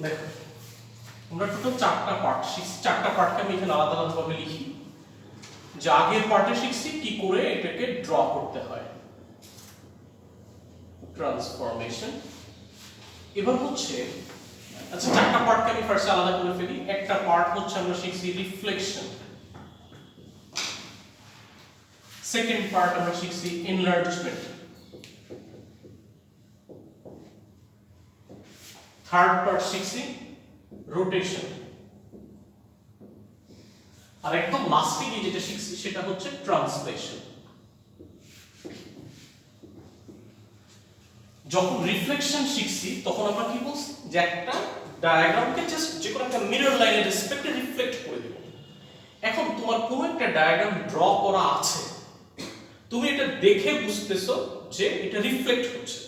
দেখো আমরা টোটাল চারটা পার্ট শিখছি, চারটা পার্টকে আমি এখানে আলাদা আলাদাভাবে লিখি। যে আগের পার্টে শিখছি কি করে এটাকে ড্র করতে হয়, ট্রান্সফরমেশন। এবার হচ্ছে আচ্ছা চারটা পার্টকে আমি ফার্স্টে আলাদা করে ফেলি। একটা পার্ট হচ্ছে আমরা শিখছি রিফ্লেকশন, সেকেন্ড পার্ট আমরা শিখছি এনলার্জমেন্ট, থার্ড পার্ট শিখছি রোটেশন, আর একদম লাস্টে গিয়ে যেটা শিখছি সেটা হচ্ছে ট্রান্সলেশন। যখন রিফ্লেকশন শিখছি তখন আমরা কি বলছি যে একটা ডায়াগ্রামকে জাস্ট যে কোনো একটা মিরর লাইনের রেসপেক্টে রিফ্লেক্ট করে দেব। এখন তোমার কোনো একটা ডায়াগ্রাম ড্র করা আছে, তুমি এটা দেখে বুঝতেছো যে এটা রিফ্লেক্ট হচ্ছে।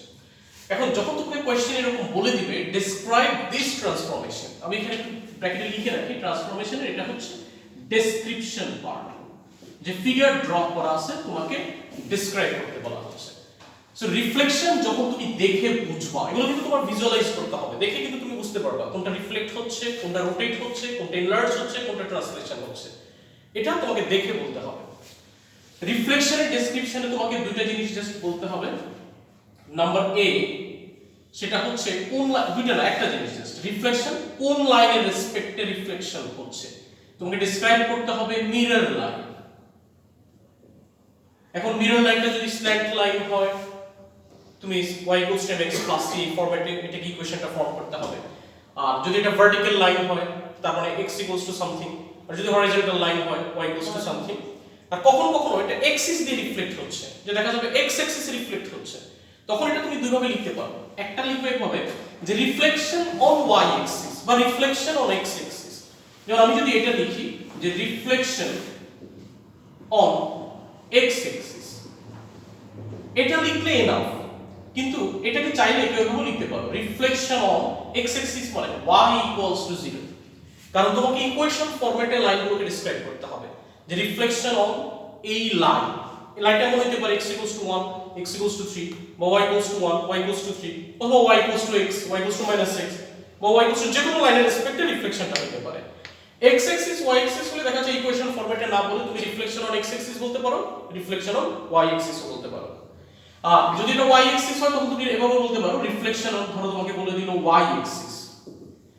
এখন যখন তোমাকে কোশ্চেন এরকম বলে দিবে ডেসক্রাইব দিস ট্রান্সফরমেশন, আমি এখানে একটু ব্র্যাকেটে লিখে রাখি ট্রান্সফরমেশনের এটা হচ্ছে ডেসক্রিপশন পার্ট, যে ফিগার ড্র করা আছে তোমাকে ডেসক্রাইব করতে বলা হচ্ছে। সো রিফ্লেকশন যখন তুমি দেখে বুঝবা, এগুলো কিন্তু তোমার ভিজুয়ালাইজ করতে হবে, দেখে কিন্তু তুমি বুঝতে পারবা কোনটা রিফ্লেক্ট হচ্ছে, কোনটা রোটেট হচ্ছে, কোনটা এনলার্জ হচ্ছে, কোনটা ট্রান্সলেশন হচ্ছে, এটা তোমাকে দেখে বলতে হবে। রিফ্লেকশনের ডেসক্রিপশনে তোমাকে দুইটা জিনিস জাস্ট বলতে হবে। নাম্বার এ সেটা হচ্ছে কোন দুইটা না একটা জিনিস জাস্ট রিফ্লেকশন কোন লাইনের রেসপেক্টে রিফ্লেকশন হচ্ছে তোমাকে ডেসক্রাইব করতে হবে মিরর লাইন। এখন মিরর লাইনটা যদি স্ল্যান্ট লাইন হয় তুমি y = mx + c ফরম্যাটে এটা কি ইকুয়েশনটা ফর্ম করতে হবে। আর যদি এটা ভার্টিক্যাল লাইন হয় তার মানে x = সামথিং, আর যদি হরিজন্টাল লাইন হয় y = সামথিং। আর কখনো কখনো এটা এক্সিস দিয়ে রিফ্লেক্ট হচ্ছে, যে দেখা যাবে x অ্যাক্সিসে রিফ্লেক্ট হচ্ছে, তখন এটা তুমি দুইভাবে লিখতে পারো। একটা লিখবে এইভাবে যে রিফ্লেকশন অন y অ্যাক্সিস বা রিফ্লেকশন অন x অ্যাক্সিস। যেমন আমি যদি এটা লিখি যে রিফ্লেকশন অন x অ্যাক্সিস, এটা লিখলে এনাফ। কিন্তু এটাকে চাইলে কেউ এভাবে লিখতে পারো রিফ্লেকশন অন x অ্যাক্সিস মানে y = 0, কারণ তোমাকে ইকুয়েশন ফরম্যাটে লাইনগুলোকে ডেসক্রাইব করতে হবে যে রিফ্লেকশন অন এই লাইন, এই লাইনটা মনে হতে পারে x = 1 x = 3 বা y = 1 y = 3 অথবা y = x y = -x বা y = যে কোনো লাইনের রেসপেক্টে রিফ্লেকশনটা হতে পারে। x অ্যাক্সিস y অ্যাক্সিস হলে দেখা যায় ইকুয়েশন ফরম্যাটে না বলে তুমি রিফ্লেকশন অন x অ্যাক্সিস বলতে পারো, রিফ্লেকশন অন y অ্যাক্সিস বলতে পারো। যদি এটা y অ্যাক্সিস হয় তখন তুমি এভাবে বলতে পারো রিফ্লেকশন অন, ধরো তোমাকে বলে দিল y অ্যাক্সিস,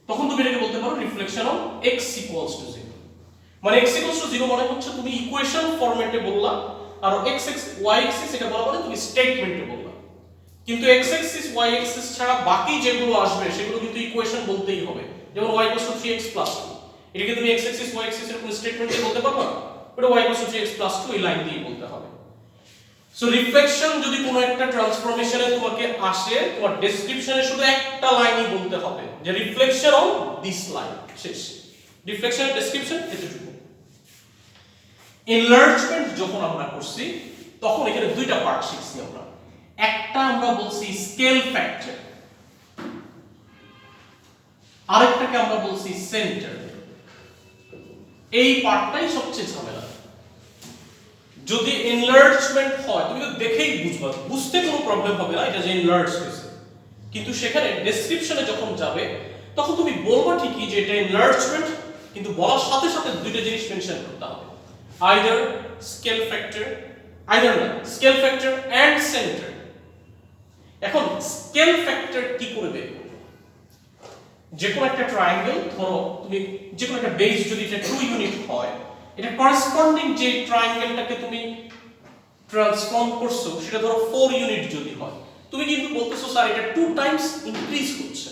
তখন তুমি এটাকে বলতে পারো রিফ্লেকশন অন x = 0। মানে x = 0 মানে হচ্ছে তুমি ইকুয়েশন ফরম্যাটে বললা, আর x y অ্যাক্সিস এটা বলা মানে তুমি স্টেটমেন্টে বললা। কিন্তু x অ্যাক্সিস y অ্যাক্সিস ছাড়া বাকি যেগুলো আসবে সেগুলো কিন্তু ইকুয়েশন বলতেই হবে। যেমন y = 3x + 2, এটাকে তুমি x অ্যাক্সিস y অ্যাক্সিস এর কোন স্টেটমেন্টে বলতে পারবে না, ওটা y = 3x + 2 এই লাইন দিয়ে বলতে হবে। সো রিফ্লেকশন যদি কোনো একটা ট্রান্সফরমেশনে তোমাকে আসে, তোমার ডেসক্রিপশনে শুধু একটা লাইনই বলতে হবে যে রিফ্লেকশন অন দিস লাইন, শেষ। রিফ্লেকশনের ডেসক্রিপশন এতটুকু। এনলার্জমেন্ট যখন আমরা করছি তখন এখানে দুইটা পার্ট শিখছি আমরা। একটা আমরা বলছি স্কেল ফ্যাক্টর, আরেকটাকে আমরা বলছি সেন্টার। এই পার্টটাই সবচেয়ে ঝামেলা। যদি এনলার্জমেন্ট হয় তুমি তো দেখেই বুঝবা, বুঝতে কোনো প্রবলেম হবে না এটা যে এনলার্জ হয়েছে, কিন্তু সেখানে ডেসক্রিপশনে যখন যাবে তখন তুমি বলবা ঠিকই যে এটা এনলার্জমেন্ট, কিন্তু বলার সাথে সাথে দুইটা জিনিস মেনশন করতে হবে, আইদার স্কেল ফ্যাক্টর, আইদার না স্কেল ফ্যাক্টর এন্ড সেন্টার। এখন স্কেল ফ্যাক্টর কি করে বের করবে? যে কোনো একটা ট্রায়াঙ্গেল, ধরো তুমি যে কোনো একটা বেস যদি এটা 2 ইউনিট হয়, এটা করেসপন্ডিং যে ট্রায়াঙ্গেলটাকে তুমি ট্রান্সফর্ম করছো সেটা ধরো 4 ইউনিট যদি হয়, তুমি কিন্তু বলতেছো স্যার এটা 2 টাইমস ইনক্রিজ হচ্ছে,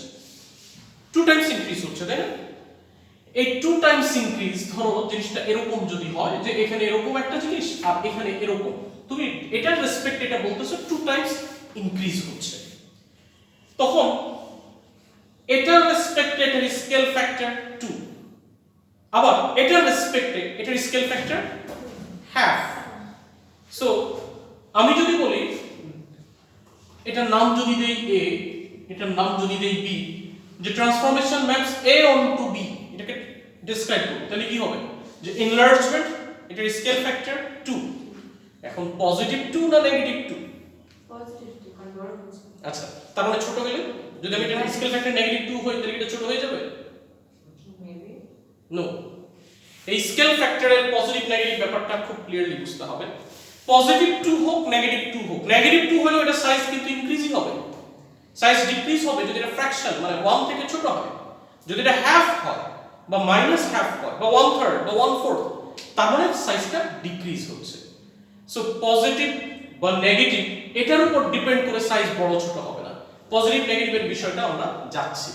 2 টাইমস ইনক্রিজ হচ্ছে, তাই না? এই 2 টাইমস ইনক্রিজ, ধরো জিনিসটা এরকম যদি হয় যে এখানে এরকম একটা জিনিস আর এখানে এরকম, তুমি এটার রেসপেক্ট এটা বলতেছো 2 টাইমস ইনক্রিজ হচ্ছে, তখন এটার রেসপেক্টে এটার স্কেল ফ্যাক্টর 2, আবার এটার রেসপেক্টে এটার স্কেল ফ্যাক্টর হাফ। সো আমি যদি বলি এটার নাম যদি দেই a, এটার নাম যদি দেই b, যে transformation maps a onto b, এটাকে ডেসক্রাইব করব, তাহলে কি হবে যে এনলার্জমেন্ট এটার স্কেল ফ্যাক্টর 2। এখন পজিটিভ 2 না নেগেটিভ 2? পজিটিভ টু কনভার্ট হচ্ছে আচ্ছা, তার মানে ছোট হলে যদি আমি এটা স্কেল ফ্যাক্টর -2 হয় তাহলে এটা ছোট হয়ে যাবে? Maybe no. এই স্কেল ফ্যাক্টরের পজিটিভ নেগেটিভ ব্যাপারটা খুব ক্লিয়ারলি বুঝতে হবে। পজিটিভ 2 হোক নেগেটিভ 2 হোক, নেগেটিভ 2 হলেও এটা সাইজ কিন্তু ইনক্রিজিং হবে, সাইজ ডিক্রিজ হবে যদি এটা ফ্র্যাকশন মানে 1 থেকে ছোট হয়। যদি এটা হাফ হয় বা মাইনাস হাফ হয় বা 1/3 বা 1/4, তার মানে সাইজটা ডিক্রিজ হচ্ছে। সো পজিটিভ বা নেগেটিভ এটার উপর ডিপেন্ড করে সাইজ বড় ছোট হবে না। পজিটিভ নেগেটিভের বিষয়টা আমরা যাচ্ছি।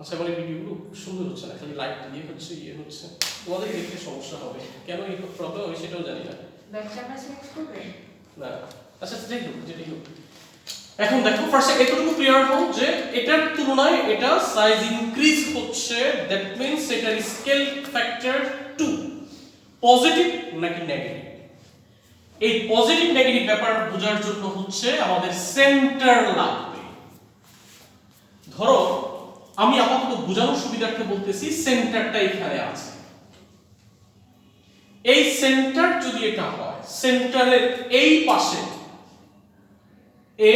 আচ্ছা, বলে ভিডিওগুলো খুব সুন্দর হচ্ছে না, খালি লাইট দিয়ে হচ্ছে হচ্ছে, তোমাদের দেখতে সমস্যা হবে, কেন এই প্রবলেম হবে সেটাও জানি না। ব্যাক ক্যামেরা সিলেক্ট করবে না, আচ্ছা যাই হোক, যেটাই হোক। এখন দেখো ফার্স্টে এতটুকু ক্লিয়ার হও যে এটার তুলনায় এটা সাইজ ইনক্রিজ হচ্ছে, দ্যাট মিন্স এটার স্কেল ফ্যাক্টর 2 পজিটিভ নাকি নেগেটিভ। এই পজিটিভ নেগেটিভ ব্যাপার বোঝার জন্য হচ্ছে আমাদের সেন্টার লাগবে। ধরো আমি আপাতত বোঝানোর সুবিধার্থে বলতেছি সেন্টারটা এখানে আছে। এই সেন্টার যদি এটা হয়, সেন্টারের এই পাশে এ,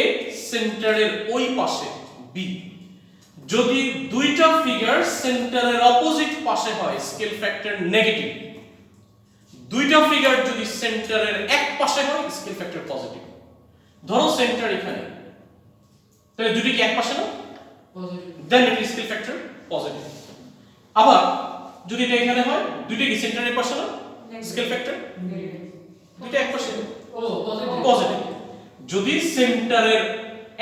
সেন্টারের ওই পাশে বি, যদি দুইটা ফিগার সেন্টারের অপোজিট পাশে হয় স্কেল ফ্যাক্টর নেগেটিভ, দুইটা ফিগার যদি সেন্টারের এক পাশে হয় স্কেল ফ্যাক্টর পজিটিভ। ধরো সেন্টার এখানে, তাহলে দুটি কি এক পাশে না? Positive. Then it is scale factor positive. আবার যদি এটা এখানে হয়, দুইটা কি সেন্টারের পাশে না? স্কেল ফ্যাক্টর দুইটা এক পাশে ও পজিটিভ। পজিটিভ। যদি সেন্টারের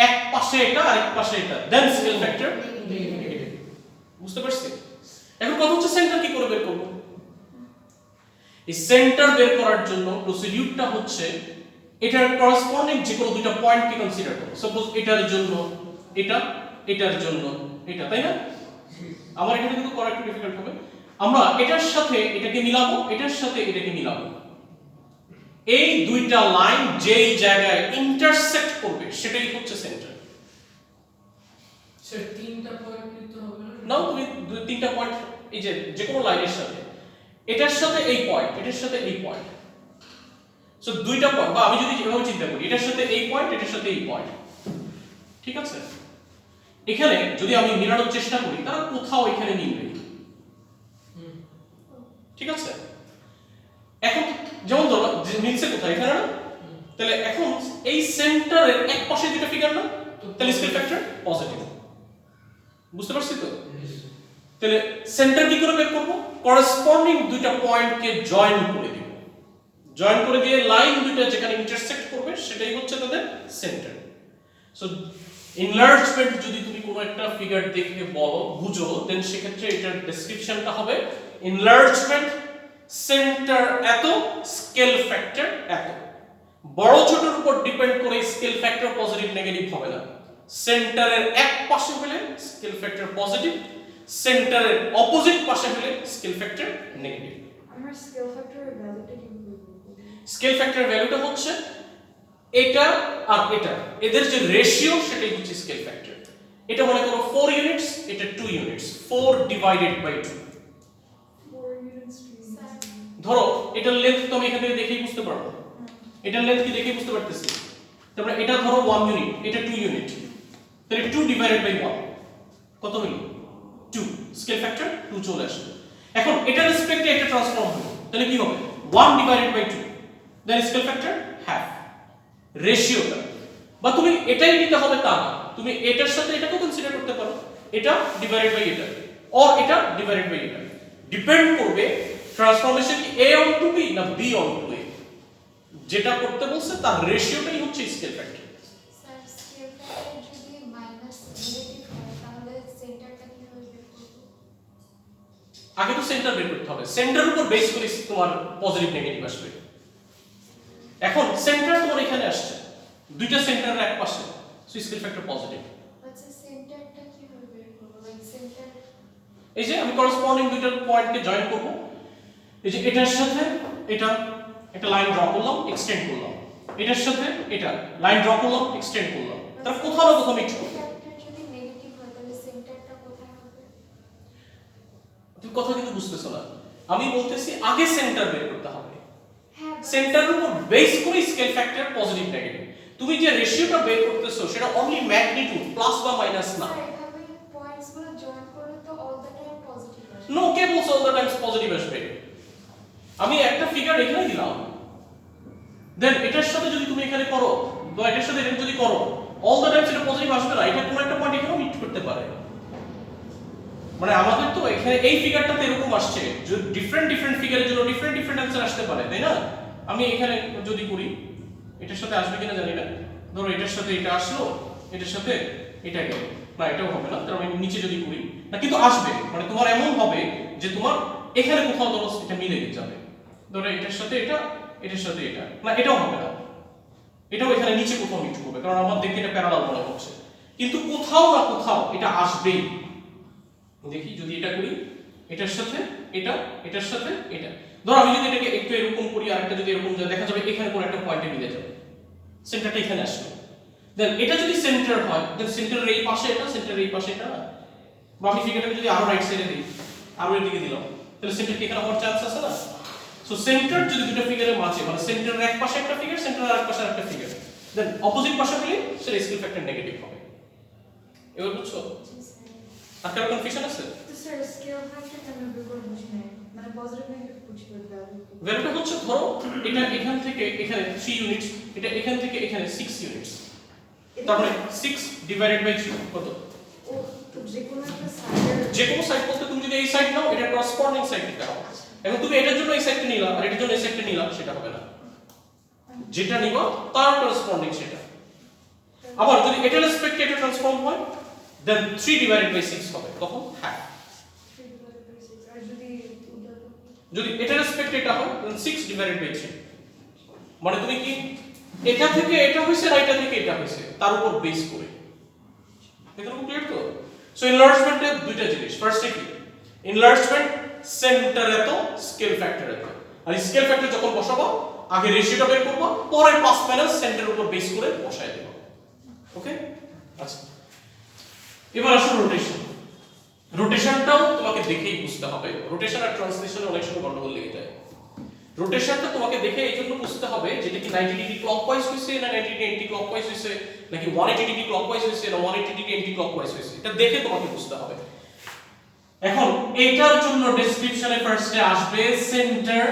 এক পাশে এটা আর এক পাশে এটা, দেন স্কেল ফ্যাক্টর নেগেটিভ। বুঝতে পারছি? এখন কথা হচ্ছে সেন্টার কি করে বের করব? এই সেন্টার বের করার জন্য প্রসিডিউরটা হচ্ছে এটার করেসপন্ডিং যে কোনো দুইটা পয়েন্টকে কনসিডার করব। সাপোজ এটার জন্য এটা, এটার জন্য এটা, তাই না? আমার এখানে কিন্তু করা একটু ডিফিকাল্ট হবে। আমরা এটার সাথে এটাকে মিলাবো, এটার সাথে এটাকে মিলাবো। এই দুইটা লাইন যেই জায়গায় ইন্টারসেক্ট করবে সেটাই হচ্ছে সেন্টার। স্যার তিনটা পয়েন্ট নিতে হবে না? নাও তুমি দুই তিনটা পয়েন্ট, এই যে কোনো লাইনের সাথে এটার সাথে এই পয়েন্ট, এটার সাথে এই পয়েন্ট, সো দুইটা পয়েন্ট, বা আমি যদি এভাবে চিন্তা করি এটার সাথে এই পয়েন্ট, এটার সাথে এই পয়েন্ট, ঠিক আছে? এখানে যদি আমি মিলানোর চেষ্টা করি তারা কোথাও এখানে মিলবে, ঠিক আছে? এখন যেমন ধরো যে মিলছে কোথায়, এখানে না? তাহলে এখন এই সেন্টারের এক পাশে দুটো ফিগার না, তাহলে স্কেল ফ্যাক্টর পজিটিভ। বুঝতে পারছি তো? তাহলে সেন্টার কি করে বের করব? করেসপন্ডিং দুইটা পয়েন্টকে জয়েন করে দিব, জয়েন করে দিয়ে লাইন দুইটা যেখানে ইন্টারসেক্ট করবে সেটাই হচ্ছে তাদের সেন্টার। সো এনলার্জমেন্ট যদি তুমি কোনো একটা ফিগার দেখে বলো বুঝো, দেন সেক্ষেত্রে এটার ডেসক্রিপশনটা হবে এনলার্জমেন্ট সেন্টার এত, স্কেল ফ্যাক্টর এত। বড় ছোটর উপর ডিপেন্ড করে স্কেল ফ্যাক্টর পজিটিভ নেগেটিভ হবে না। সেন্টারের এক পাশে হলে স্কেল ফ্যাক্টর পজিটিভ, সেন্টারের অপোজিট পাশে হলে স্কেল ফ্যাক্টর নেগেটিভ। আমরা স্কেল ফ্যাক্টরের ভ্যালুটা কিভাবে বের করব? স্কেল ফ্যাক্টর ভ্যালুটা হচ্ছে এটা আর এটা, এদের যে রেশিও সেটাই হচ্ছে স্কেল ফ্যাক্টর। এটা মনে করো 4 ইউনিটস, এটা 2 ইউনিটস, 4 ডিভাইডেড বাই 2। 4 ইউনিটস ধরো এটার লেন্থ তো আমি এখান থেকে দেখেই বুঝতে পারবো, এটার লেন্থ কি দেখেই বুঝতে পারতেছি। তারপরে এটা ধরো 1 ইউনিট, এটা 2 ইউনিট, তাহলে 2 ডিভাইডেড বাই 1 কত হলো? 2, স্কেল ফ্যাক্টর 2 চলে আসলো। এখন এটার রেসপেক্টে এটা ট্রান্সফর্ম হলো, তাহলে কি হবে? 1 divided by 2, then scale factor half. রেশিওটা, বা তুমি এটাই নিতে হবে তা না, তুমি এটার সাথে এটাকেও কনসিডার করতে পারো, এটা ডিভাইডেড বাই এটা অর এটা ডিভাইডেড বাই এটা। ডিপেন্ড করবে ট্রান্সফরমেশন কি a on to b না b on to a, যেটা করতে বলছে তার রেশিওটাই হচ্ছে scale factor. Sir scale factor যদি মাইনাস নেগেটিভ হয় তাহলে সেন্টারটা কিভাবে বের করব? আগে তো সেন্টার বের করতে হবে, সেন্টারের উপর বেস করে তোমার পজিটিভ নেগেটিভ আসবে। এখন সেন্টার তোমার এখানে আসছে, দুইটা সেন্টারের এক পাশে, সো স্কেল ফ্যাক্টর পজিটিভ। আচ্ছা সেন্টারটা কিভাবে বের করব? লাইক সেন্টার এই যে আমি করেসপন্ডিং দুইটা পয়েন্টকে জয়েন করব, এই যে এটার সাথে এটা একটা লাইন ড্র করলাম, এক্সটেন্ড করলাম, এটার সাথে এটা লাইন ড্র করলাম, এক্সটেন্ড করলাম, তার কোথাও না কোথাও মিক্স করব। ফ্যাক্টর যদি নেগেটিভ হয় তাহলে সেন্টারটা কোথায় হবে? তুমি কথা কিন্তু বুঝতেছো না, আমি বলতেছি আগে সেন্টার বের করতে হবে। হ্যাঁ সেন্টারের উপর বেস করে স্কেল ফ্যাক্টর পজিটিভ নেগেটিভ। তুমি যে রেশিওটা বের করতেছো সেটা অনলি ম্যাগনিটিউড প্লাস বা মাইনাস না। স্যার এভাবে পয়েন্টস গুলো জয়েন করলে তো অল দ্য টাইম পজিটিভ আসবে। নো, কে বলছে অল দ্য টাইমস পজিটিভ আসবে? আমি একটা ফিগার এখানে দিলাম, দেন এটার সাথে যদি তুমি এখানে করো বা এটার সাথে এটা যদি করো, অল দ্য টাইমস এটা পজিটিভ আসবে না। এটা কোন একটা পয়েন্ট এখানেও মিট করতে পারে। মানে আমাদের তো এখানে এই ফিগারটাতে এরকম আসছে যে ডিফারেন্ট ডিফারেন্ট ফিগারের জন্য ডিফারেন্ট ডিফারেন্ট অ্যানসার আসতে পারে, তাই না? আমি এখানে যদি করি, এটার সাথে আসবে কিনা জানি না। ধরো এটার সাথে এটা আসলো, এটার সাথে এটা গেল, না এটাও হবে না। তার আমি নিচে যদি করি না, কিন্তু আসবে। মানে তোমার এমন হবে যে তোমার এখানে কোথাও ধরো এটা মিলে যাবে। ধরো এটার সাথে এটা, এটার সাথে এটা, না এটাও হবে না। এটাও এখানে নিচে কোথাও মিট করবে, কারণ আমার দেখতে এটা প্যারালাল মনে হচ্ছে। কিন্তু কোথাও না কোথাও এটা আসবেই। দেখি যদি এটা করি, এটার সাথে এটা, এটার সাথে এটা। ধরো আমি যদি এটাকে একটু এরকম করি আর একটা যদি এরকম যায়, দেখা যাবে এখানে কোন একটা পয়েন্টে মিলে যাবে, সেন্টারটা এখানে আসলো। দেন এটা যদি সেন্টার হয়, দেন সেন্টারের এই পাশে এটা, সেন্টারের এই পাশে এটা না। বা আমি ফিগারটাকে যদি আরো রাইট সাইডে দিই, আরো এদিকে দিলাম, তাহলে সেন্টার কি এখানে হওয়ার চান্স আছে না? সো সেন্টার যদি দুটো ফিগারের মাঝে, মানে সেন্টারের এক পাশে একটা ফিগার, সেন্টারের আরেক পাশে আরেকটা ফিগার, দেন অপোজিট পাশে হলে সেটা স্কেল ফ্যাক্টর নেগেটিভ হবে। এবার বুঝছো? জি স্যার। আর কারো কনফিউশন আছে? তো স্যার স্কেল ফ্যাক্টর কেন বের বুঝি নাই, মানে পজিটিভ নেগেটিভ বুঝি ভ্যালু। ভ্যালুটা হচ্ছে ধরো এটা এখান থেকে এখানে 3 ইউনিটস, এটা এখান থেকে এখানে 6 ইউনিটস, তারপরে 6 ডিভাইডেড বাই 3 কত? ও তো যে কোনো একটা সাইডের যে কোনো সাইড বলতে তুমি যদি এই সাইড নাও, এটা করেসপন্ডিং সাইড দিতে হবে। এখন তুমি এটার জন্য এই সাইডটা নিলা আর এটার জন্য এই সাইডটা নিলা, সেটা হবে না। যেটা নিবা তার করেসপন্ডিং সেটা। আবার যদি এটার রেসপেক্টে এটা ট্রান্সফর্ম হয়, দেন 3 ডিভাইডেড বাই 6 হবে, তখন হাফ। আর যদি উল্টা যদি এটার রেসপেক্টে এটা হয়, দেন 6 ডিভাইডেড বাই 3। মানে তুমি কি এটা থেকে এটা হইছে আর এটা থেকে এটা হইছে, তার উপর বেস করে। এতটুকু ক্লিয়ার তো? সো এনলার্জমেন্টে দুইটা জিনিস। ফার্স্টে কি? এনলার্জমেন্ট সেন্টার এত, স্কেল ফ্যাক্টর এত। আর স্কেল ফ্যাক্টর যখন বসাবো, আগে রেশিওটা বের করব, পরে প্লাস মাইনাস সেন্টারের উপর বেস করে বসায় দেব। ওকে? আচ্ছা, এবার আসো রোটেশন। রোটেশনটাও তোমাকে দেখেই বুঝতে হবে। রোটেশন আর ট্রান্সলেশনে অনেক সময় গন্ডগোল লেগে যায়। রোটেশনটা তোমাকে দেখে এই জন্য বুঝতে হবে যেটা কি 90 ডিগ্রি ক্লকওয়াইজ হইছে না 90 ডিগ্রি অ্যান্টি ক্লকওয়াইজ হইছে, নাকি 180 ডিগ্রি ক্লকওয়াইজ হইছে না 180 ডিগ্রি অ্যান্টি ক্লকওয়াইজ হইছে, এটা দেখে তোমাকে বুঝতে হবে। এখন এটার জন্য ডেসক্রিপশনে ফার্স্টে আসবে সেন্টার,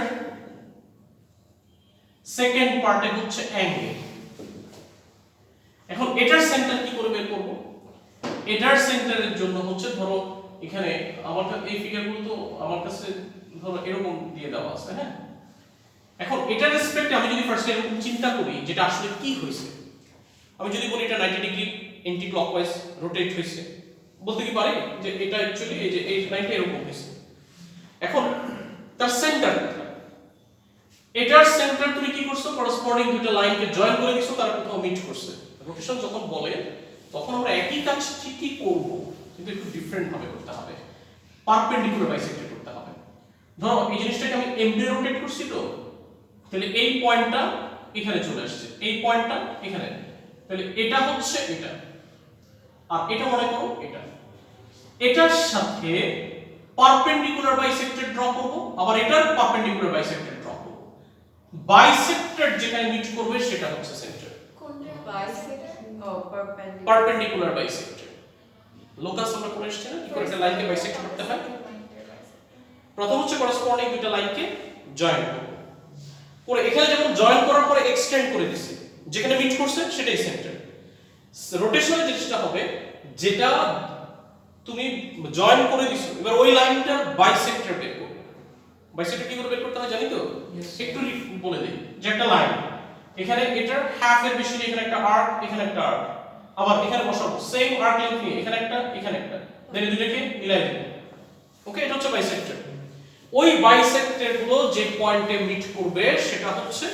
সেকেন্ড পার্টে হচ্ছে অ্যাঙ্গেল। এখন এটার সেন্টার কি করে বের করব? এটার সেন্টারের জন্য হচ্ছে ধরো এখানে আমার এই ফিগারগুলো তো আমার কাছে ধরো এরকম দিয়ে দেওয়া আছে, হ্যাঁ? এখন এটার রেসপেক্টে আমি যদি ফার্স্ট এরকম চিন্তা করি যেটা আসলে কি হইছে, আমি যদি বলি এটা 90 ডিগ্রি অ্যান্টি ক্লকওয়াইজ রোটেট হইছে, বলতে কি পারি যে এটা অ্যাকচুয়ালি এই যে এই লাইনটা এরকম হইছে। এখন তার সেন্টার, এটার সেন্টার তুমি কি করছো? করেসপন্ডিং দুটো লাইনকে জয়েন করে দিছো, তারা কোথাও মিট করছে। রোটেশন যখন বলে তখন আমরা একই কাজ ঠিকই করব, কিন্তু একটু ডিফারেন্ট ভাবে করতে হবে। পারপেন্ডিকুলার বাইসেক্টর করতে হবে। ধরো এই জিনিসটাকে আমি এমডি রোটেট করছি, তো তাহলে এই পয়েন্টটা এখানে চলে আসছে, এই পয়েন্টটা এখানে, তাহলে এটা হচ্ছে এটা, আর এটা মনে করো এটা। এটার সাথে পারপেন্ডিকুলার বাইসেক্টর ড্র করব, আবার এটার পারপেন্ডিকুলার বাইসেক্টর ড্র করব। বাইসেক্টর যেখানে মিট করবে সেটা হচ্ছে সেন্টার। কোনটা বাইসেক্টর ও পারপেন্ডিকুলার পারপেন্ডিকুলার বাইসেক্টর। লোকাস আমরা করে এসেছি না কি করে একটা লাইনকে বাইসেক্ট করতে হয়? প্রথম হচ্ছে করেসপন্ডিং দুটো লাইনকে জয়েন করব, পরে এখানে যখন জয়েন করার পরে এক্সটেন্ড করে দিছি, যেখানে মিট করছে সেটাই সেন্টার। রোটেশনাল জিনিসটা হবে যেটা তুমি জয়েন করে দিছো, এবার ওই লাইনটার বাইসেক্টর বের করবে। বাইসেক্টর কি করে বের করতে হয় জানি তো? একটু বলে দেই যে একটা লাইন এখানে এটার হাফ এর বেশি, এখানে একটা আর্ক, এখানে একটা আর্ক, আবার এখানে বসাবো সেম আর্ক লেন্থ নিয়ে, এখানে একটা এখানে একটা, দেন দুটোকে মিলাই দেব। ওকে, এটা হচ্ছে বাইসেক্টর। ওই বাইসেক্টর গুলো যে পয়েন্টে মিট করবে সেটা হচ্ছে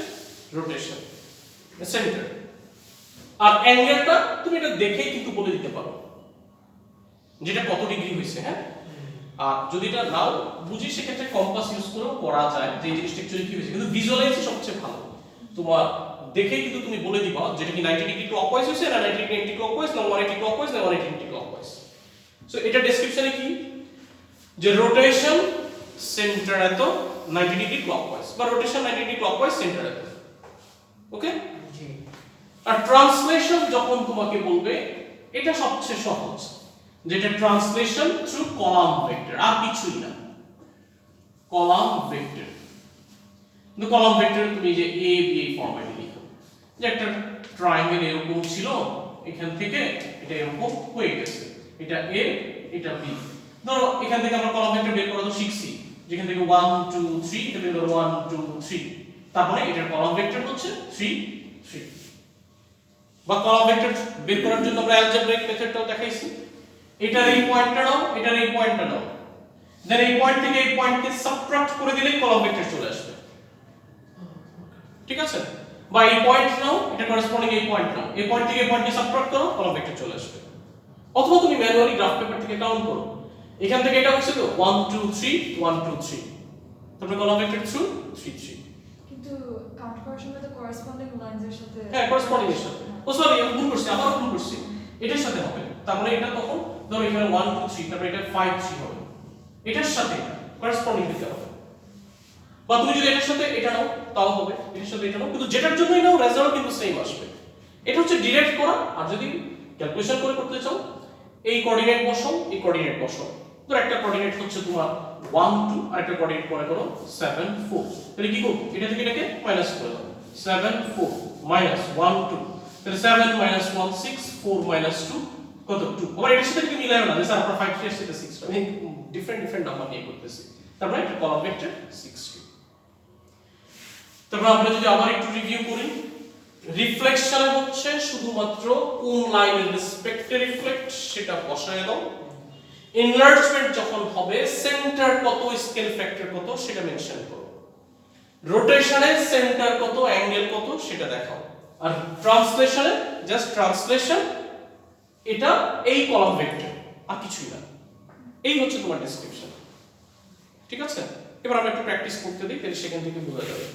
রোটেশন সেন্টার। আর অ্যাঙ্গেলটা তুমি এটা দেখেই কিন্তু বলে দিতে পারো যেটা কত ডিগ্রি হইছে, হ্যাঁ? আর যদি এটা নাও বুঝি সেক্ষেত্রে কম্পাস ইউজ করেও করা যায় যে এই জিনিসটা অ্যাকচুয়ালি কি হইছে, কিন্তু ভিজুয়ালাইজই সবচেয়ে ভালো। তোমার দেখেই কিন্তু তুমি বলে দিবা যেটা কি 90 ডিগ্রি ক্লকওয়াইজ হইছে না 90 ডিগ্রি অ্যান্টি ক্লকওয়াইজ না 180 ক্লকওয়াইজ না 180 অ্যান্টি ক্লকওয়াইজ। সো এটা ডেসক্রিপশনে কি যে রোটেশন সেন্টার এত, 90 ডিগ্রি ক্লকওয়াইজ বা রোটেশন 90 ডিগ্রি ক্লকওয়াইজ সেন্টারে। ওকে, জি আর ট্রান্সলেশন যখন তোমাকে বলবে এটা সবচেয়ে সহজ, যেটা ট্রান্সলেশন থ্রু কলাম ভেক্টর, আর কিছুই না, কলাম ভেক্টর। কিন্তু কলাম ভেক্টর তুমি যে এ বি এই ফরম্যাটে লিখো, যে একটা ট্রায়াঙ্গেল এরকম ছিল, এখান থেকে এটা এরকম হয়ে গেছে, এটা এ এটা বি। ধরো এখান থেকে আমরা কলাম ভেক্টর বের করা তো শিখছি, যেখান থেকে 1 2 3, এখান থেকে ধরো 1 2 3, তারপরে এটার কলাম ভেক্টর হচ্ছে 3 3। বা কলাম ভেক্টর বের করার জন্য আমরা অ্যালজেব্রাইক মেথডটাও দেখাইছি। এটার এই পয়েন্টটা নাও, এটার এই পয়েন্টটা নাও, দেন এই পয়েন্ট থেকে এই পয়েন্টকে সাবট্রাক্ট করে দিলেই কলাম ভেক্টর চলে আসবে। ঠিক আছে, বা এই পয়েন্ট নাও, এটা করেসপন্ডিং এই পয়েন্ট নাও, এই পয়েন্ট থেকে এই পয়েন্টকে সাবট্রাক্ট করো, কলাম ভেক্টর চলে আসবে। অথবা তুমি ম্যানুয়ালি গ্রাফ পেপার থেকে কাউন্ট করো, এখান থেকে এটা হচ্ছে তো 1 2 3 1 2 3, তারপরে কলাম ভেক্টর থ্রু 3 3। কিন্তু কাউন্ট করার সময় তো করেসপন্ডিং লাইনসের সাথে হ্যাঁ, করেসপন্ডিং এর সাথে। ও সরি, আমি ভুল করছি, আবার ভুল করছি, এটার সাথে হবে। তার মানে এটা তখন ধরো এখানে 1 2 3, তারপরে এটা 5 3 হবে, এটার সাথে করেসপন্ডিং দিতে হবে। বা তুমি যদি এটার সাথে এটা নাও তাও হবে, এটার সাথে এটা নাও, কিন্তু যেটার জন্যই নাও রেজাল্ট কিন্তু সেম আসবে। এটা হচ্ছে ডিরেক্ট করা। আর যদি ক্যালকুলেশন করে করতে চাও, এই কোঅর্ডিনেট বসাও, এই কোঅর্ডিনেট বসাও। ধর একটা কোঅর্ডিনেট হচ্ছে তোমার 1 2, আর একটা কোঅর্ডিনেট মনে করো 7 4। তাহলে কি করব, এটা থেকে এটাকে মাইনাস করে দাও, 7 4 মাইনাস 1 2, তাহলে 7 1 6 4 2 কত 2। আবার এটার সাথে তুমি মিলাও না যে স্যার আপনার 5 3 আসছে 6, আমি ডিফারেন্ট নাম্বার নিয়ে করতেছি। তারপরে একটা কলাম ভেক্টর 6 2। তারপর আমরা যদি আবার একটু রিভিউ করি, রিফ্লেকশন হচ্ছে শুধুমাত্র কোন লাইনের রেসপেক্টে রিফ্লেক্ট সেটা বসায় দাও। এনলার্জমেন্ট যখন হবে সেন্টার কত, স্কেল ফ্যাক্টর কত সেটা মেনশন করো। রোটেশনে সেন্টার কত, অ্যাঙ্গেল কত সেটা দেখাও। আর ট্রান্সলেশনে জাস্ট ট্রান্সলেশন, এটা এই কলাম ভেক্টর, আর কিছুই না। এই হচ্ছে তোমার ডেসক্রিপশন। ঠিক আছে, এবার আমরা একটু প্র্যাকটিস করতে দিই, তাহলে সেখান থেকে বোঝা যাবে।